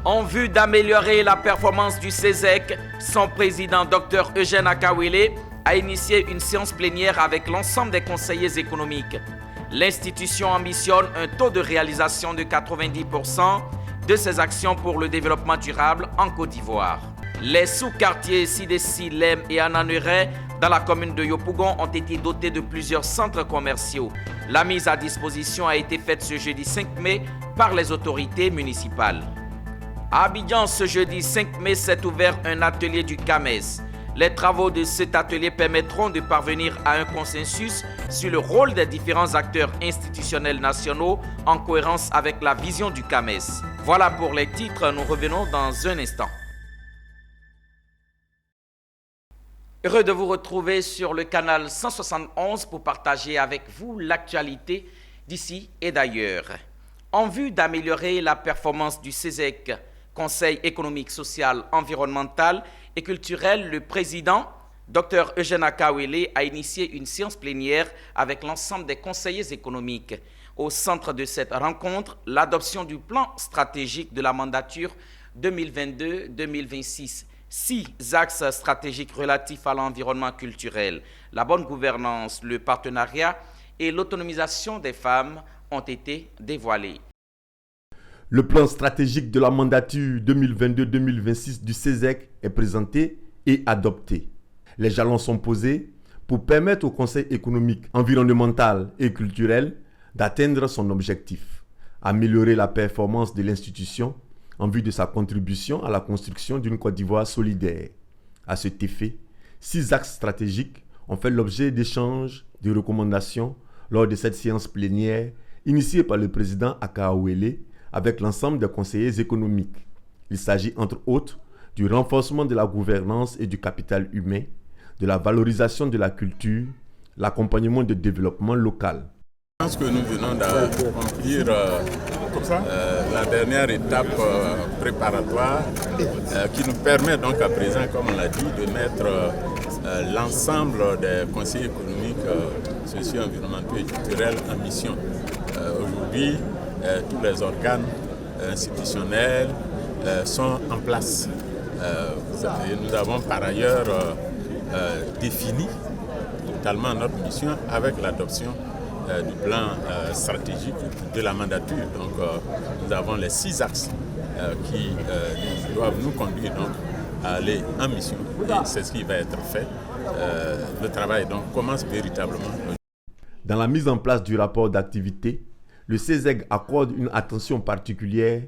En vue d'améliorer la performance du CESEC, son président Dr Eugène Akawele a initié une séance plénière avec l'ensemble des conseillers économiques. L'institution ambitionne un taux de réalisation de 90% de ses actions pour le développement durable en Côte d'Ivoire. Les sous-quartiers Sidessi, Lem et Ananuré dans la commune de Yopougon ont été dotés de plusieurs centres commerciaux. La mise à disposition a été faite ce jeudi 5 mai par les autorités municipales. À Abidjan, ce jeudi 5 mai, s'est ouvert un atelier du CAMES. Les travaux de cet atelier permettront de parvenir à un consensus sur le rôle des différents acteurs institutionnels nationaux en cohérence avec la vision du CAMES. Voilà pour les titres, nous revenons dans un instant. Heureux de vous retrouver sur le canal 171 pour partager avec vous l'actualité d'ici et d'ailleurs. En vue d'améliorer la performance du CESEC, Conseil économique, social, environnemental et culturel, le président, Dr Eugène Akawele, a initié une séance plénière avec l'ensemble des conseillers économiques. Au centre de cette rencontre, l'adoption du plan stratégique de la mandature 2022-2026. 6 axes stratégiques relatifs à l'environnement culturel, la bonne gouvernance, le partenariat et l'autonomisation des femmes ont été dévoilés. Le plan stratégique de la mandature 2022-2026 du CESEC est présenté et adopté. Les jalons sont posés pour permettre au Conseil économique, environnemental et culturel d'atteindre son objectif, améliorer la performance de l'institution en vue de sa contribution à la construction d'une Côte d'Ivoire solidaire. À cet effet, 6 axes stratégiques ont fait l'objet d'échanges, de recommandations lors de cette séance plénière initiée par le président Akawele avec l'ensemble des conseillers économiques. Il s'agit entre autres du renforcement de la gouvernance et du capital humain, de la valorisation de la culture, l'accompagnement du développement local. Je pense que nous venons d'accomplir la dernière étape préparatoire qui nous permet donc à présent, comme on l'a dit, de mettre l'ensemble des conseillers économiques, socio-environnementaux et culturels en mission. Aujourd'hui, tous les organes institutionnels sont en place. Et nous avons par ailleurs défini totalement notre mission avec l'adoption du plan stratégique de la mandature. Donc nous avons les 6 axes qui doivent nous conduire donc, à aller en mission. Et c'est ce qui va être fait. Le travail donc commence véritablement. Dans la mise en place du rapport d'activité, le CESEC accorde une attention particulière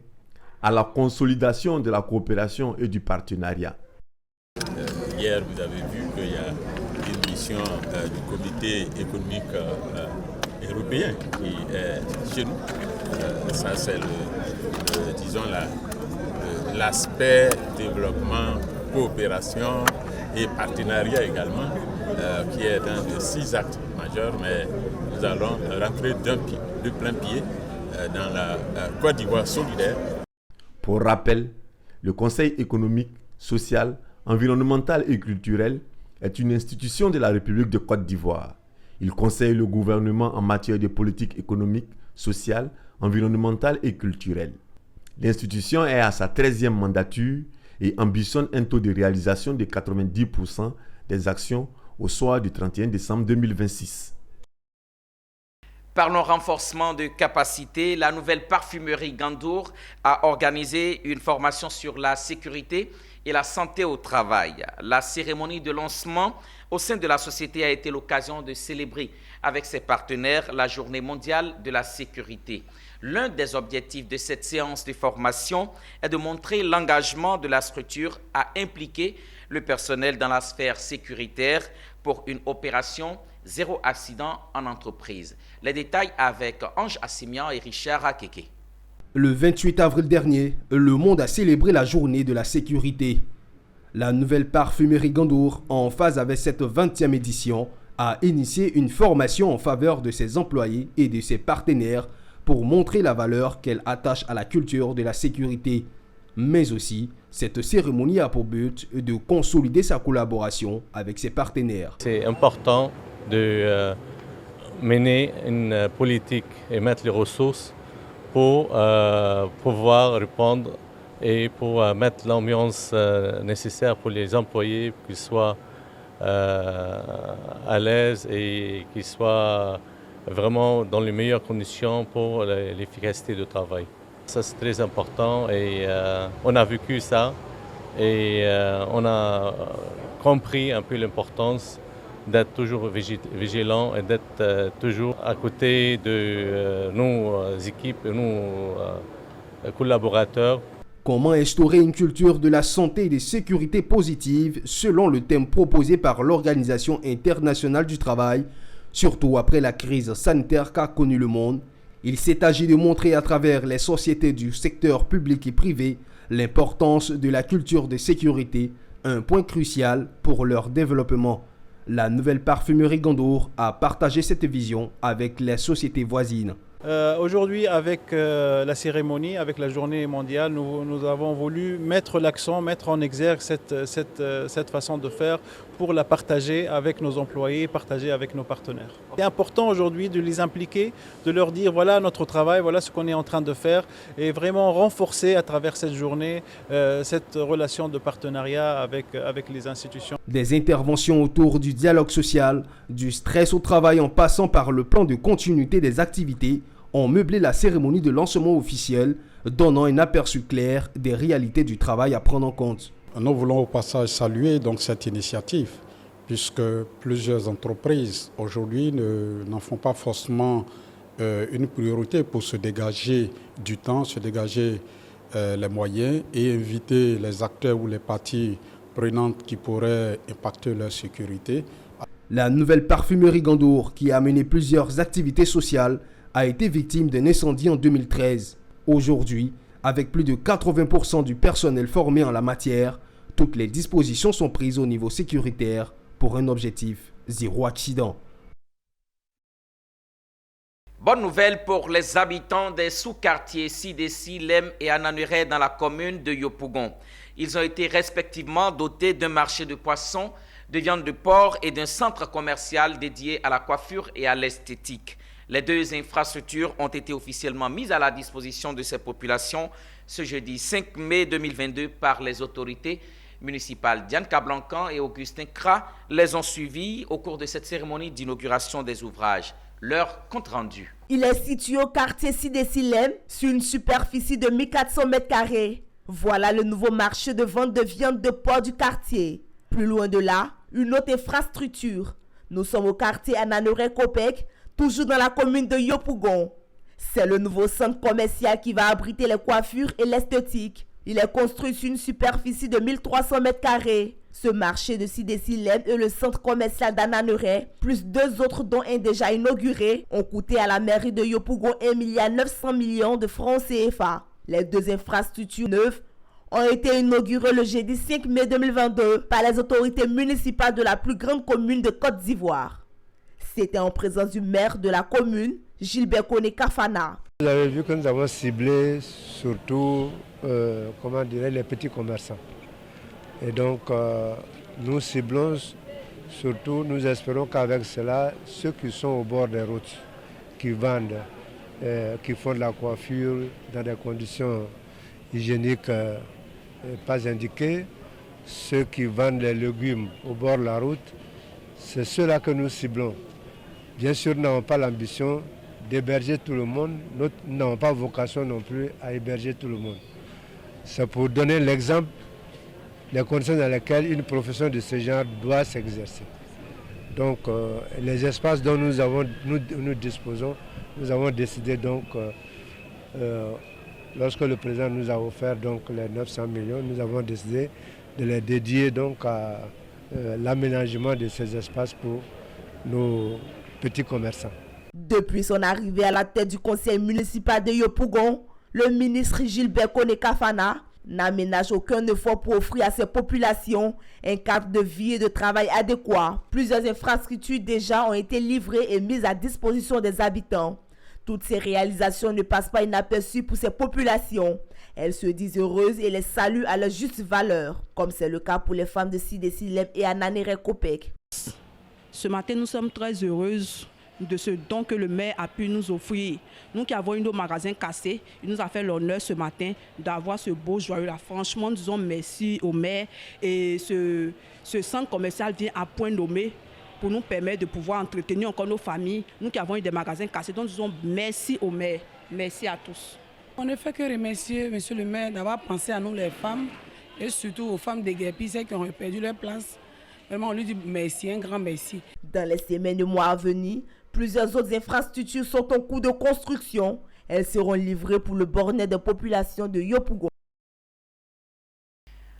à la consolidation de la coopération et du partenariat. Hier, vous avez vu qu'il y a une mission du comité économique européen qui est chez nous. Ça, c'est l'aspect développement, coopération et partenariat également, qui est un des 6 actes majeurs, mais nous allons rentrer de plein pied dans la Côte d'Ivoire solidaire. Pour rappel, le Conseil économique, social, environnemental et culturel est une institution de la République de Côte d'Ivoire. Il conseille le gouvernement en matière de politique économique, sociale, environnementale et culturelle. L'institution est à sa 13e mandature et ambitionne un taux de réalisation de 90% des actions au soir du 31 décembre 2026. Parlons renforcement de capacité. La nouvelle parfumerie Gandour a organisé une formation sur la sécurité et la santé au travail. La cérémonie de lancement au sein de la société a été l'occasion de célébrer avec ses partenaires la Journée mondiale de la sécurité. L'un des objectifs de cette séance de formation est de montrer l'engagement de la structure à impliquer le personnel dans la sphère sécuritaire pour une opération zéro accident en entreprise. Les détails avec Ange Assimian et Richard Akeke. Le 28 avril dernier, le monde a célébré la journée de la sécurité. La nouvelle parfumerie Gandour, en phase avec cette 20e édition, a initié une formation en faveur de ses employés et de ses partenaires pour montrer la valeur qu'elle attache à la culture de la sécurité. Mais aussi, cette cérémonie a pour but de consolider sa collaboration avec ses partenaires. C'est important de mener une politique et mettre les ressources pour pouvoir répondre et pour mettre l'ambiance nécessaire pour les employés, qu'ils soient à l'aise et qu'ils soient vraiment dans les meilleures conditions pour l'efficacité du travail. Ça, c'est très important et on a vécu ça et on a compris un peu l'importance d'être toujours vigilant et d'être toujours à côté de nos équipes, nos collaborateurs. Comment instaurer une culture de la santé et de sécurité positive selon le thème proposé par l'Organisation internationale du travail, surtout après la crise sanitaire qu'a connue le monde? Il s'est agi de montrer à travers les sociétés du secteur public et privé l'importance de la culture de sécurité, un point crucial pour leur développement. La nouvelle parfumerie Gandour a partagé cette vision avec les sociétés voisines. Aujourd'hui, avec la cérémonie, avec la journée mondiale, nous avons voulu mettre l'accent, mettre en exergue cette façon de faire pour la partager avec nos employés, partager avec nos partenaires. C'est important aujourd'hui de les impliquer, de leur dire voilà notre travail, voilà ce qu'on est en train de faire et vraiment renforcer à travers cette journée cette relation de partenariat avec les institutions. Des interventions autour du dialogue social, du stress au travail en passant par le plan de continuité des activités ont meublé la cérémonie de lancement officiel, donnant un aperçu clair des réalités du travail à prendre en compte. Nous voulons au passage saluer donc cette initiative, puisque plusieurs entreprises aujourd'hui n'en font pas forcément une priorité pour se dégager du temps, se dégager les moyens et inviter les acteurs ou les parties prenantes qui pourraient impacter leur sécurité. La nouvelle parfumerie Gandour, qui a mené plusieurs activités sociales, a été victime d'un incendie en 2013. Aujourd'hui, avec plus de 80% du personnel formé en la matière, toutes les dispositions sont prises au niveau sécuritaire pour un objectif zéro accident. Bonne nouvelle pour les habitants des sous-quartiers Sidessi, Lem et Ananuré dans la commune de Yopougon. Ils ont été respectivement dotés d'un marché de poissons, de viande de porc et d'un centre commercial dédié à la coiffure et à l'esthétique. Les deux infrastructures ont été officiellement mises à la disposition de ces populations ce jeudi 5 mai 2022 par les autorités municipales. Diane Cablancan et Augustin Kra les ont suivis au cours de cette cérémonie d'inauguration des ouvrages. Leur compte rendu. Il est situé au quartier Sidessi-Lem sur une superficie de 1400 m². Voilà le nouveau marché de vente de viande de porc du quartier. Plus loin de là, une autre infrastructure. Nous sommes au quartier Ananuré-Kopek, toujours dans la commune de Yopougon. C'est le nouveau centre commercial qui va abriter les coiffures et l'esthétique. Il est construit sur une superficie de 1300 m². Ce marché de Sidessi-Lem et le centre commercial d'Ananuré, plus deux autres dont un déjà inauguré, ont coûté à la mairie de Yopougon 1,9 milliard de francs CFA. Les deux infrastructures neuves ont été inaugurées le jeudi 5 mai 2022 par les autorités municipales de la plus grande commune de Côte d'Ivoire. C'était en présence du maire de la commune, Gilbert Koné-Kafana. Vous avez vu que nous avons ciblé surtout les petits commerçants. Et donc nous ciblons surtout, nous espérons qu'avec cela, ceux qui sont au bord des routes, qui vendent, qui font de la coiffure dans des conditions hygiéniques pas indiquées, ceux qui vendent les légumes au bord de la route, c'est ceux-là que nous ciblons. Bien sûr, nous n'avons pas l'ambition d'héberger tout le monde, nous n'avons pas vocation non plus à héberger tout le monde. C'est pour donner l'exemple des conditions dans lesquelles une profession de ce genre doit s'exercer. Donc, les espaces dont nous disposons, nous avons décidé donc, lorsque le président nous a offert donc, les 900 millions, nous avons décidé de les dédier donc, à l'aménagement de ces espaces pour nos petits commerçants. Depuis son arrivée à la tête du conseil municipal de Yopougon, le ministre Gilbert Koné-Kafana n'aménage aucun effort pour offrir à ses populations un cadre de vie et de travail adéquat. Plusieurs infrastructures déjà ont été livrées et mises à disposition des habitants. Toutes ces réalisations ne passent pas inaperçues pour ces populations. Elles se disent heureuses et les saluent à leur juste valeur, comme c'est le cas pour les femmes de Sidessi-Lem et Ananuré-Kopek. Ce matin, nous sommes très heureuses de ce don que le maire a pu nous offrir. Nous qui avons eu nos magasins cassés, il nous a fait l'honneur ce matin d'avoir ce beau joyau-là. Franchement, disons merci au maire. Et ce centre commercial vient à point nommé pour nous permettre de pouvoir entretenir encore nos familles. Nous qui avons eu des magasins cassés, donc disons merci au maire. Merci à tous. On ne fait que remercier monsieur le maire d'avoir pensé à nous les femmes et surtout aux femmes déguerpies, celles qui ont perdu leur place. Vraiment, on lui dit merci, un grand merci. Dans les semaines et mois à venir, plusieurs autres infrastructures sont en cours de construction. Elles seront livrées pour le bornet des populations de Yopougon.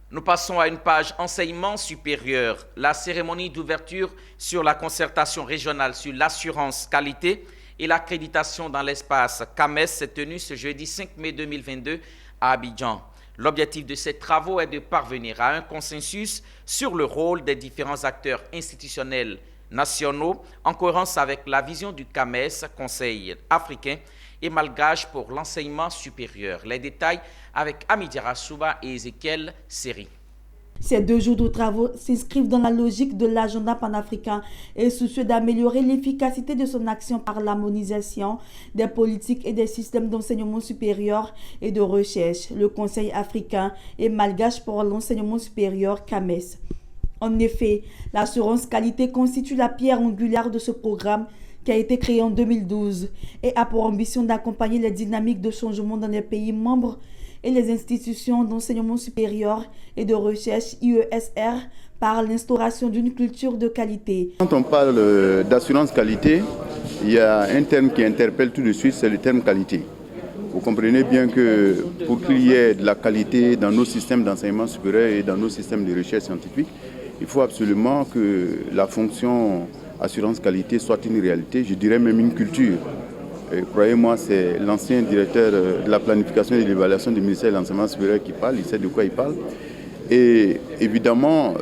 Nous passons à une page enseignement supérieur. La cérémonie d'ouverture sur la concertation régionale sur l'assurance qualité et l'accréditation dans l'espace CAMES s'est tenue ce jeudi 5 mai 2022 à Abidjan. L'objectif de ces travaux est de parvenir à un consensus sur le rôle des différents acteurs institutionnels nationaux en cohérence avec la vision du CAMES, Conseil africain et malgache pour l'enseignement supérieur. Les détails avec Amidiara Souba et Ezekiel Seri. Ces 2 jours de travaux s'inscrivent dans la logique de l'agenda panafricain et soucieux d'améliorer l'efficacité de son action par l'harmonisation des politiques et des systèmes d'enseignement supérieur et de recherche, le Conseil africain et malgache pour l'enseignement supérieur CAMES. En effet, l'assurance qualité constitue la pierre angulaire de ce programme qui a été créé en 2012 et a pour ambition d'accompagner les dynamiques de changement dans les pays membres et les institutions d'enseignement supérieur et de recherche IESR par l'instauration d'une culture de qualité. Quand on parle d'assurance qualité, il y a un terme qui interpelle tout de suite, c'est le terme qualité. Vous comprenez bien que pour qu'il y ait de la qualité dans nos systèmes d'enseignement supérieur et dans nos systèmes de recherche scientifique, il faut absolument que la fonction assurance qualité soit une réalité, je dirais même une culture. Croyez-moi, c'est l'ancien directeur de la planification et de l'évaluation du ministère de l'enseignement supérieur qui parle, il sait de quoi il parle. Et évidemment,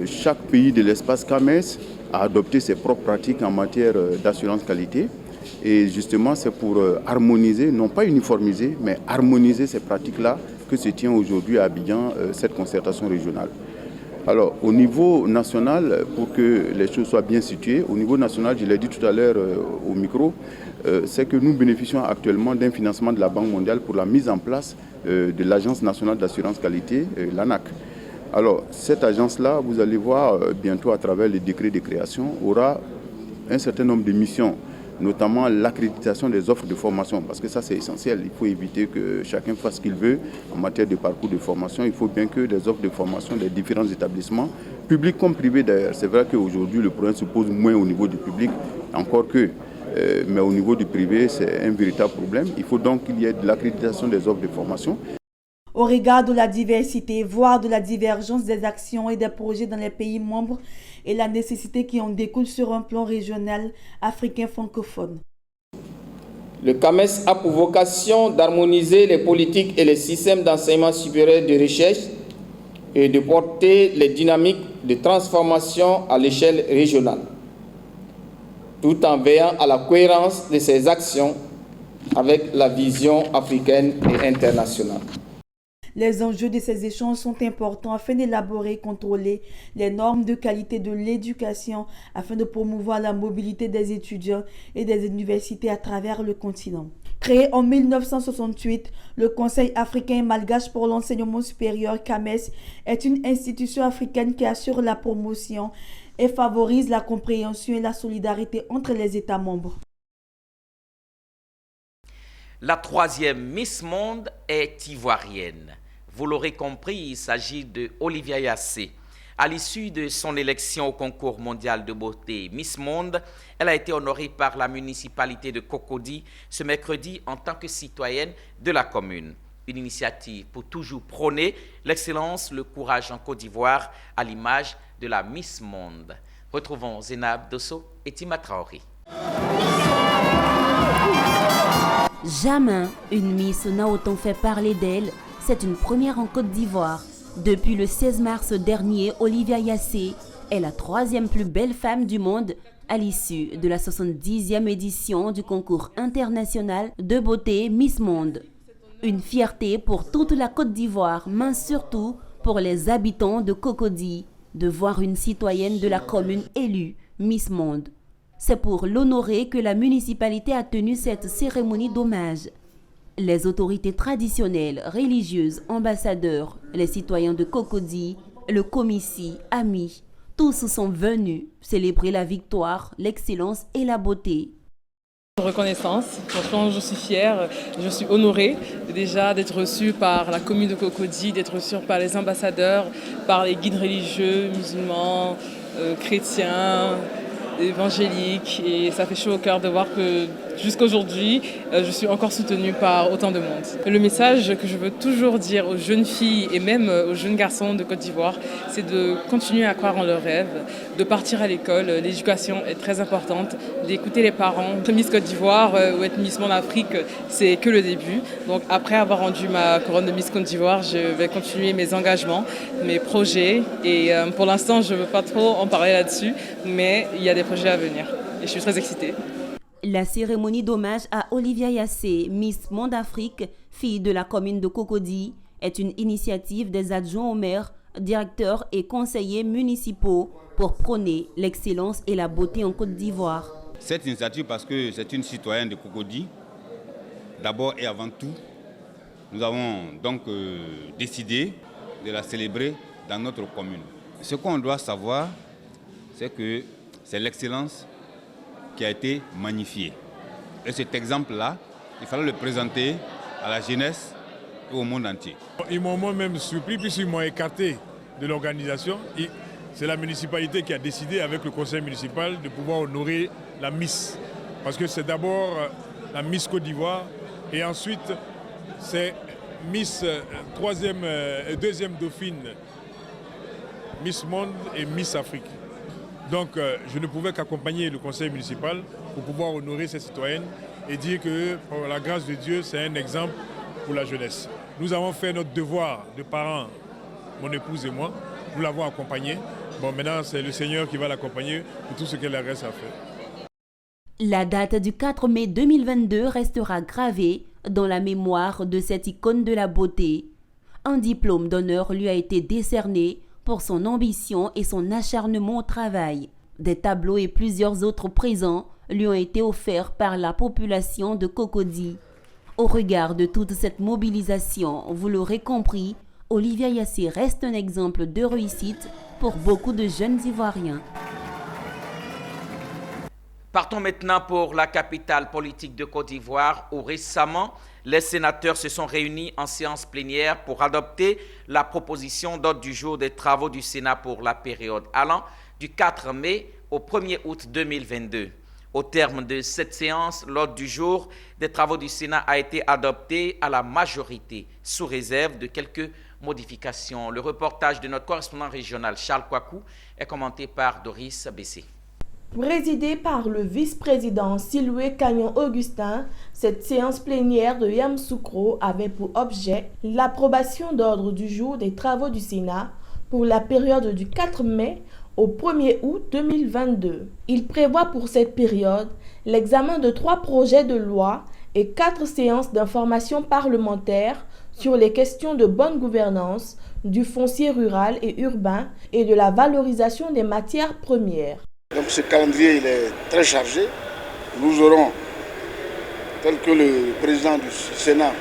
chaque pays de l'espace CAMES a adopté ses propres pratiques en matière d'assurance qualité. Et justement, c'est pour harmoniser, non pas uniformiser, mais harmoniser ces pratiques-là que se tient aujourd'hui à Abidjan cette concertation régionale. Alors, au niveau national, pour que les choses soient bien situées, au niveau national, je l'ai dit tout à l'heure au micro, c'est que nous bénéficions actuellement d'un financement de la Banque mondiale pour la mise en place de l'Agence nationale d'assurance qualité, l'ANAQ. Alors, cette agence-là, vous allez voir bientôt à travers les décrets de création, aura un certain nombre de missions, notamment l'accréditation des offres de formation, parce que ça c'est essentiel. Il faut éviter que chacun fasse ce qu'il veut en matière de parcours de formation. Il faut bien que les offres de formation des différents établissements, publics comme privés d'ailleurs, c'est vrai qu'aujourd'hui le problème se pose moins au niveau du public, encore que, mais au niveau du privé c'est un véritable problème. Il faut donc qu'il y ait de l'accréditation des offres de formation. Au regard de la diversité, voire de la divergence des actions et des projets dans les pays membres et la nécessité qui en découle sur un plan régional africain francophone. Le CAMES a pour vocation d'harmoniser les politiques et les systèmes d'enseignement supérieur de recherche et de porter les dynamiques de transformation à l'échelle régionale, tout en veillant à la cohérence de ses actions avec la vision africaine et internationale. Les enjeux de ces échanges sont importants afin d'élaborer et contrôler les normes de qualité de l'éducation afin de promouvoir la mobilité des étudiants et des universités à travers le continent. Créé en 1968, le Conseil africain et malgache pour l'enseignement supérieur CAMES est une institution africaine qui assure la promotion et favorise la compréhension et la solidarité entre les États membres. La 3e Miss Monde est ivoirienne. Vous l'aurez compris, il s'agit de Olivia Yassé. À l'issue de son élection au concours mondial de beauté Miss Monde, elle a été honorée par la municipalité de Cocody ce mercredi en tant que citoyenne de la commune. Une initiative pour toujours prôner l'excellence, le courage en Côte d'Ivoire à l'image de la Miss Monde. Retrouvons Zénab Dosso et Tima Traoré. Jamais une Miss n'a autant fait parler d'elle. C'est une première en Côte d'Ivoire. Depuis le 16 mars dernier, Olivia Yassé est la 3e plus belle femme du monde à l'issue de la 70e édition du concours international de beauté Miss Monde. Une fierté pour toute la Côte d'Ivoire, mais surtout pour les habitants de Cocody, de voir une citoyenne de la commune élue Miss Monde. C'est pour l'honorer que la municipalité a tenu cette cérémonie d'hommage. Les autorités traditionnelles, religieuses, ambassadeurs, les citoyens de Cocody, le comici, amis, tous sont venus célébrer la victoire, l'excellence et la beauté. Reconnaissance, franchement je suis fière, je suis honorée déjà d'être reçue par la commune de Cocody, d'être reçue par les ambassadeurs, par les guides religieux, musulmans, chrétiens, évangéliques, et ça fait chaud au cœur de voir que jusqu'à aujourd'hui, je suis encore soutenue par autant de monde. Le message que je veux toujours dire aux jeunes filles et même aux jeunes garçons de Côte d'Ivoire, c'est de continuer à croire en leurs rêves, de partir à l'école. L'éducation est très importante, d'écouter les parents. Être Miss Côte d'Ivoire ou être Miss Monde Afrique, c'est que le début. Donc après avoir rendu ma couronne de Miss Côte d'Ivoire, je vais continuer mes engagements, mes projets. Et pour l'instant, je ne veux pas trop en parler là-dessus, mais il y a des projets à venir et je suis très excitée. La cérémonie d'hommage à Olivia Yassé, Miss Monde Afrique, fille de la commune de Cocody, est une initiative des adjoints au maire, directeurs et conseillers municipaux pour prôner l'excellence et la beauté en Côte d'Ivoire. Cette initiative, parce que c'est une citoyenne de Cocody, d'abord et avant tout, nous avons donc décidé de la célébrer dans notre commune. Ce qu'on doit savoir, c'est que c'est l'excellence qui a été magnifiée. Et cet exemple-là, il fallait le présenter à la jeunesse et au monde entier. Ils m'ont moi-même surpris puisqu'ils m'ont écarté de l'organisation. C'est la municipalité qui a décidé avec le conseil municipal de pouvoir honorer la Miss. Parce que c'est d'abord la Miss Côte d'Ivoire et ensuite c'est Miss deuxième dauphine, Miss Monde et Miss Afrique. Donc je ne pouvais qu'accompagner le conseil municipal pour pouvoir honorer ces citoyennes et dire que, par la grâce de Dieu, c'est un exemple pour la jeunesse. Nous avons fait notre devoir de parents, mon épouse et moi, nous l'avons accompagnée. Bon, maintenant, c'est le Seigneur qui va l'accompagner pour tout ce qu'elle reste à faire. La date du 4 mai 2022 restera gravée dans la mémoire de cette icône de la beauté. Un diplôme d'honneur lui a été décerné pour son ambition et son acharnement au travail. Des tableaux et plusieurs autres présents lui ont été offerts par la population de Cocody. Au regard de toute cette mobilisation, vous l'aurez compris, Olivia Yassé reste un exemple de réussite pour beaucoup de jeunes Ivoiriens. Partons maintenant pour la capitale politique de Côte d'Ivoire où récemment, les sénateurs se sont réunis en séance plénière pour adopter la proposition d'ordre du jour des travaux du Sénat pour la période allant du 4 mai au 1er août 2022. Au terme de cette séance, l'ordre du jour des travaux du Sénat a été adopté à la majorité, sous réserve de quelques modifications. Le reportage de notre correspondant régional Charles Kouakou est commenté par Doris Bessé. Présidée par le vice-président Siloué Cagnon-Augustin, cette séance plénière de Yamoussoukro avait pour objet l'approbation d'ordre du jour des travaux du Sénat pour la période du 4 mai au 1er août 2022. Il prévoit pour cette période l'examen de 3 projets de loi et 4 séances d'information parlementaire sur les questions de bonne gouvernance, du foncier rural et urbain et de la valorisation des matières premières. Donc ce calendrier il est très chargé. Nous aurons, tel que le président du Sénat,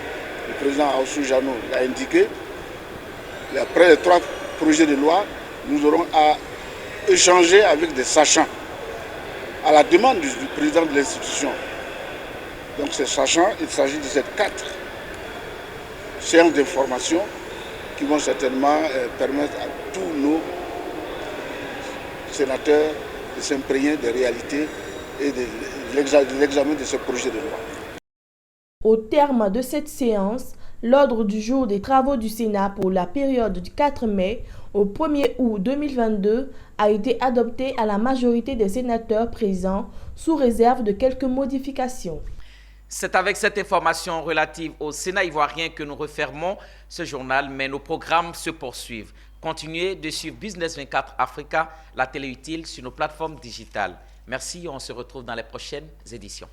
le président Aoussou Jano l'a indiqué, après les 3 projets de loi, nous aurons à échanger avec des sachants à la demande du président de l'institution. Donc ces sachants, il s'agit de ces 4 séances d'information qui vont certainement permettre à tous nos sénateurs de s'imprégner des réalités et de l'examen de ce projet de loi. Au terme de cette séance, l'ordre du jour des travaux du Sénat pour la période du 4 mai au 1er août 2022 a été adopté à la majorité des sénateurs présents sous réserve de quelques modifications. C'est avec cette information relative au Sénat ivoirien que nous refermons ce journal, mais nos programmes se poursuivent. Continuez de suivre Business 24 Africa, la télé utile sur nos plateformes digitales. Merci, on se retrouve dans les prochaines éditions.